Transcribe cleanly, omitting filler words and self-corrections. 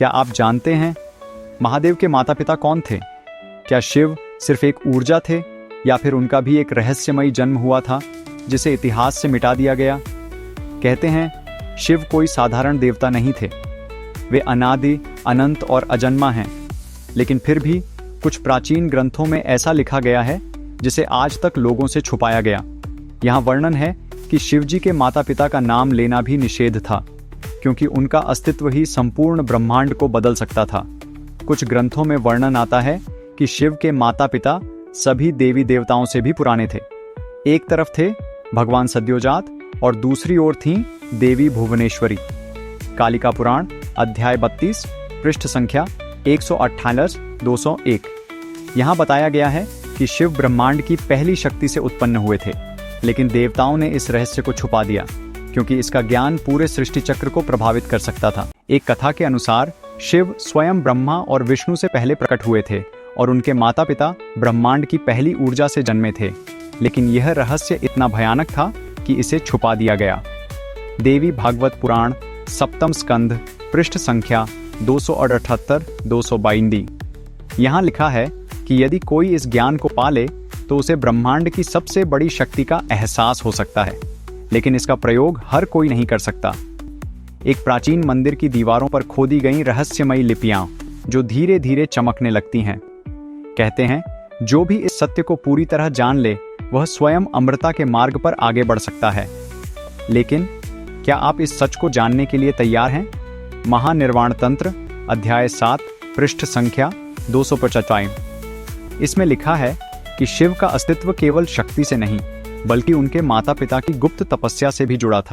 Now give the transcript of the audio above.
क्या आप जानते हैं महादेव के माता पिता कौन थे? क्या शिव सिर्फ एक ऊर्जा थे या फिर उनका भी एक रहस्यमयी जन्म हुआ था जिसे इतिहास से मिटा दिया गया? कहते हैं शिव कोई साधारण देवता नहीं थे। वे अनादि, अनंत और अजन्मा हैं। लेकिन फिर भी कुछ प्राचीन ग्रंथों में ऐसा लिखा गया है जिसे आज तक लोगों से छुपाया गया। यहाँ वर्णन है कि शिवजी के माता पिता का नाम लेना भी निषेध था, क्योंकि उनका अस्तित्व ही संपूर्ण ब्रह्मांड को बदल सकता था। कुछ ग्रंथों में वर्णन आता है कि शिव के माता पिता सभी देवी देवताओं से भी पुराने थे। एक तरफ थे भगवान सद्योजात और दूसरी ओर थीं देवी भुवनेश्वरी। कालिका पुराण अध्याय 32 पृष्ठ संख्या 128-201। यहाँ बताया गया है कि शिव ब्रह्मांड की पहली शक्ति से उत्पन्न हुए थे, लेकिन देवताओं ने इस रहस्य को छुपा दिया क्योंकि इसका ज्ञान पूरे सृष्टि चक्र को प्रभावित कर सकता था। एक कथा के अनुसार शिव स्वयं ब्रह्मा और विष्णु से पहले प्रकट हुए थे और उनके माता पिता ब्रह्मांड की पहली ऊर्जा से जन्मे थे, लेकिन यह रहस्य इतना भयानक था कि इसे छुपा दिया गया। देवी भागवत पुराण सप्तम स्कंध पृष्ठ संख्या 278-292। यहाँ लिखा है कि यदि कोई इस ज्ञान को पाले तो उसे ब्रह्मांड की सबसे बड़ी शक्ति का एहसास हो सकता है, लेकिन इसका प्रयोग हर कोई नहीं कर सकता। एक प्राचीन मंदिर की दीवारों पर खोदी गई रहस्यमयी लिपियां जो धीरे धीरे चमकने लगती हैं। कहते हैं जो भी इस सत्य को पूरी तरह जान ले वह स्वयं अमरता के मार्ग पर आगे बढ़ सकता है। लेकिन क्या आप इस सच को जानने के लिए तैयार हैं? महानिर्वाण तंत्र अध्याय 7 पृष्ठ संख्या 255। इसमें लिखा है कि शिव का अस्तित्व केवल शक्ति से नहीं बल्कि उनके माता पिता की गुप्त तपस्या से भी जुड़ा था।